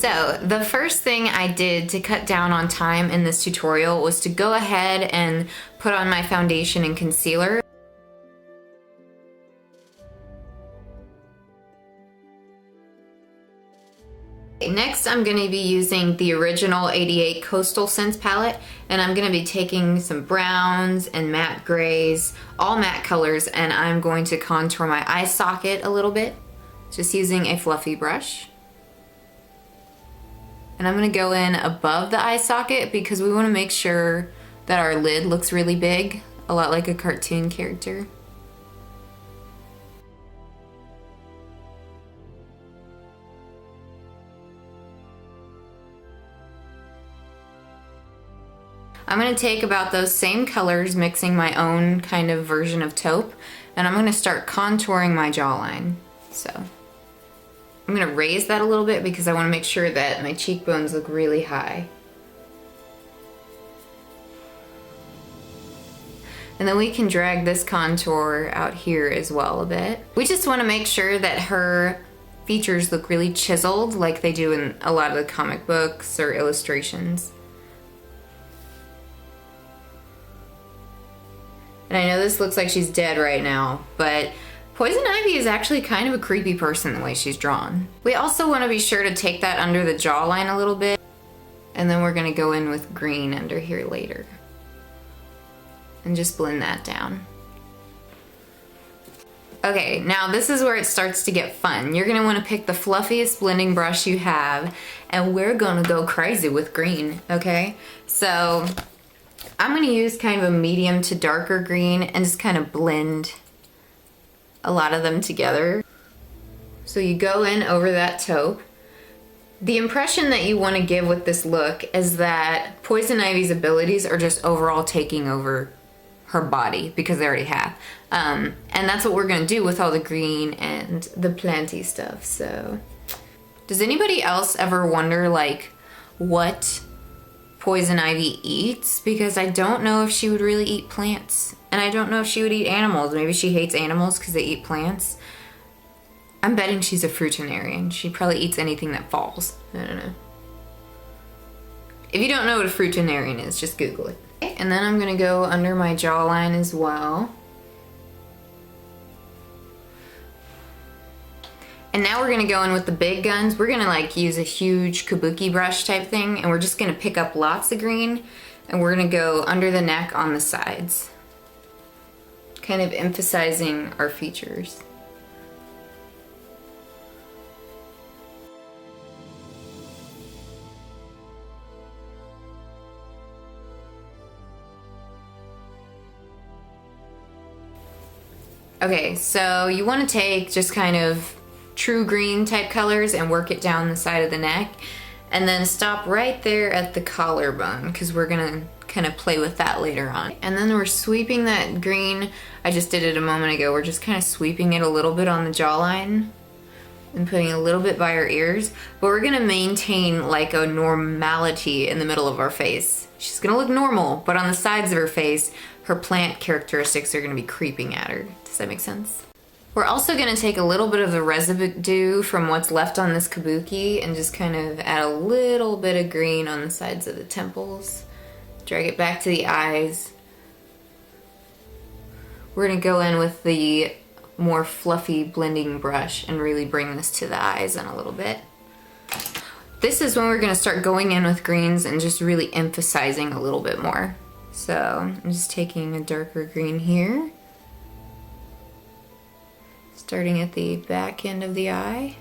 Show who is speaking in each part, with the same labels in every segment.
Speaker 1: So the first thing I did to cut down on time in this tutorial was to go ahead and put on my foundation and concealer. Next, I'm going to be using the original 88 Coastal Scents palette, and I'm going to be taking some browns and matte grays, all matte colors, and I'm going to contour my eye socket a little bit, just using a fluffy brush. And I'm going to go in above the eye socket because we want to make sure that our lid looks really big, a lot like a cartoon character. I'm going to take about those same colors, mixing my own kind of version of taupe, and I'm going to start contouring my jawline. So I'm going to raise that a little bit because I want to make sure that my cheekbones look really high. And then we can drag this contour out here as well a bit. We just want to make sure that her features look really chiseled like they do in a lot of the comic books or illustrations. And I know this looks like she's dead right now, but Poison Ivy is actually kind of a creepy person the way she's drawn. We also want to be sure to take that under the jawline a little bit, and then we're going to go in with green under here later. And just blend that down. Okay, now this is where it starts to get fun. You're going to want to pick the fluffiest blending brush you have, and we're going to go crazy with green, okay? So I'm going to use kind of a medium to darker green and just kind of blend a lot of them together. So you go in over that taupe. The impression that you want to give with this look is that Poison Ivy's abilities are just overall taking over her body, because they already have. And that's what we're going to do with all the green and the planty stuff. So does anybody else ever wonder like what Poison Ivy eats? Because I don't know if she would really eat plants, and I don't know if she would eat animals. Maybe she hates animals because they eat plants. I'm betting she's a fruitarian. She probably eats anything that falls. I don't know. If you don't know what a fruitarian is, just Google it. Okay, and then I'm gonna go under my jawline as well. And now we're gonna go in with the big guns. We're gonna like use a huge kabuki brush type thing, and we're just gonna pick up lots of green, and we're gonna go under the neck on the sides, kind of emphasizing our features. Okay, so you want to take just kind of true green type colors and work it down the side of the neck, and then stop right there at the collarbone because we're gonna kind of play with that later on. And then we're sweeping that green. I just did it a moment ago. We're just kind of sweeping it a little bit on the jawline and putting a little bit by our ears, but we're gonna maintain like a normality in the middle of our face. She's gonna look normal, but on the sides of her face, her plant characteristics are gonna be creeping at her. Does that make sense? We're also gonna take a little bit of the residue from what's left on this kabuki and just kind of add a little bit of green on the sides of the temples. Drag it back to the eyes. We're gonna go in with the more fluffy blending brush and really bring this to the eyes in a little bit. This is when we're gonna start going in with greens and just really emphasizing a little bit more. So I'm just taking a darker green here, starting at the back end of the eye,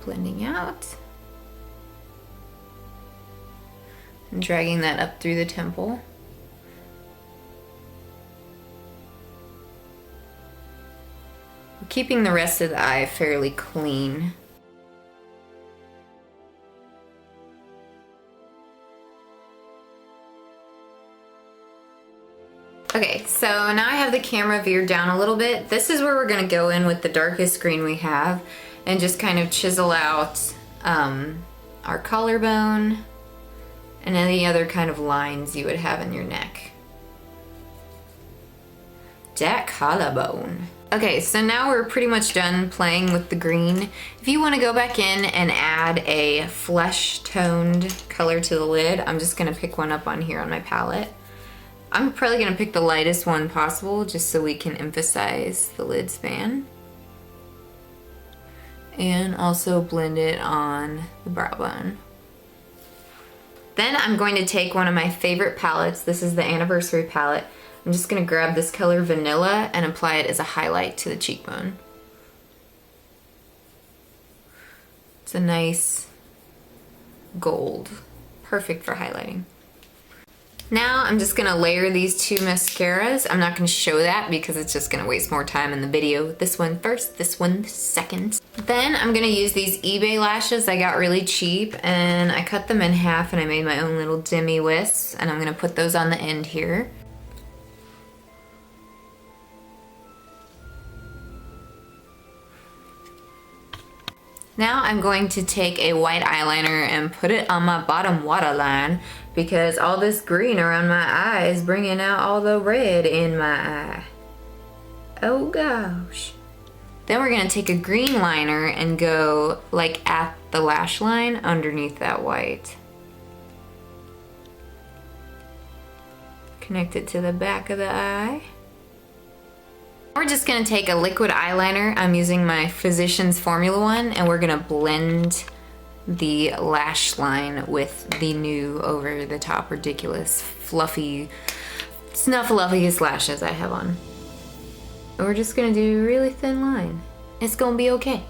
Speaker 1: blending out, and dragging that up through the temple. Keeping the rest of the eye fairly clean. Okay, so now I have the camera veered down a little bit. This is where we're gonna go in with the darkest green we have and just kind of chisel out our collarbone and any other kind of lines you would have in your neck. That collarbone. Okay, so now we're pretty much done playing with the green. If you want to go back in and add a flesh toned color to the lid, I'm just gonna pick one up on here on my palette. I'm probably gonna pick the lightest one possible just so we can emphasize the lid span. And also blend it on the brow bone. Then I'm going to take one of my favorite palettes. This is the Anniversary palette. I'm just gonna grab this color Vanilla and apply it as a highlight to the cheekbone. It's a nice gold, perfect for highlighting. Now I'm just gonna layer these two mascaras. I'm not gonna show that because it's just gonna waste more time in the video. This one first, this one second. Then I'm gonna use these eBay lashes I got really cheap, and I cut them in half and I made my own little demi wisps, and I'm gonna put those on the end here. Now I'm going to take a white eyeliner and put it on my bottom waterline because all this green around my eye is bringing out all the red in my eye. Oh gosh. Then we're gonna take a green liner and go like at the lash line underneath that white. Connect it to the back of the eye. We're just gonna take a liquid eyeliner. I'm using my Physicians Formula one, and we're gonna blend the lash line with the new over-the-top ridiculous fluffy snuffleupiest lashes I have on. And we're just gonna do a really thin line. It's gonna be okay.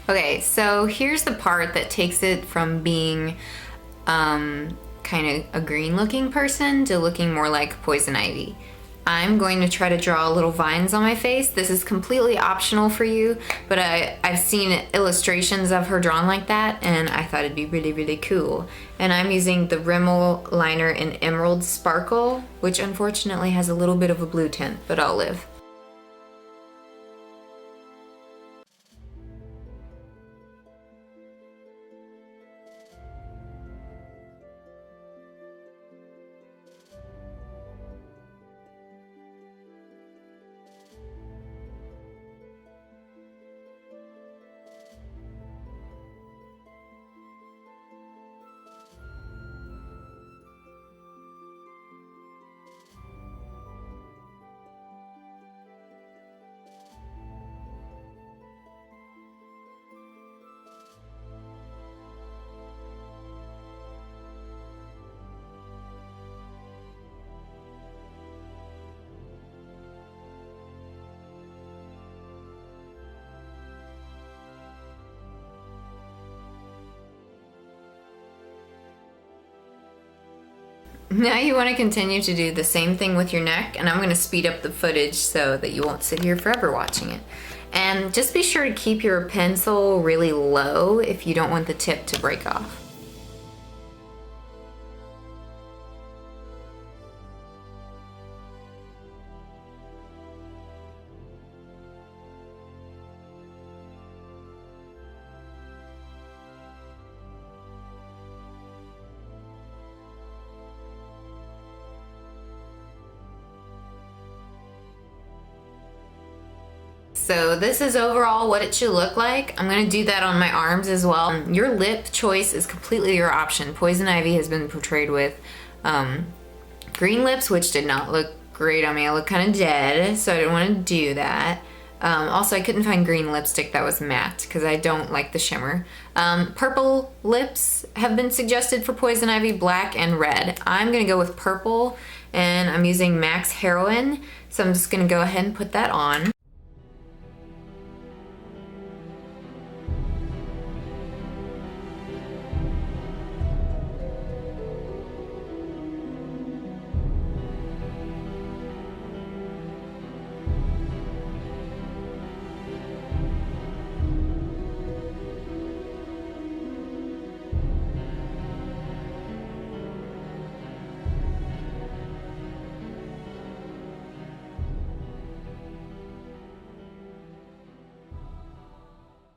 Speaker 1: Okay, so here's the part that takes it from being kind of a green looking person to looking more like Poison Ivy. I'm going to try to draw little vines on my face. This is completely optional for you, but I've seen illustrations of her drawn like that, and I thought it'd be really, really cool. And I'm using the Rimmel liner in Emerald Sparkle, which unfortunately has a little bit of a blue tint, but I'll live. Now you want to continue to do the same thing with your neck, and I'm going to speed up the footage so that you won't sit here forever watching it. And just be sure to keep your pencil really low if you don't want the tip to break off. So this is overall what it should look like. I'm gonna do that on my arms as well. Your lip choice is completely your option. Poison Ivy has been portrayed with green lips, which did not look great on me. I look kind of dead, so I didn't want to do that. Also, I couldn't find green lipstick that was matte because I don't like the shimmer. Purple lips have been suggested for Poison Ivy, black and red. I'm gonna go with purple, and I'm using MAC's Heroine, so I'm just gonna go ahead and put that on.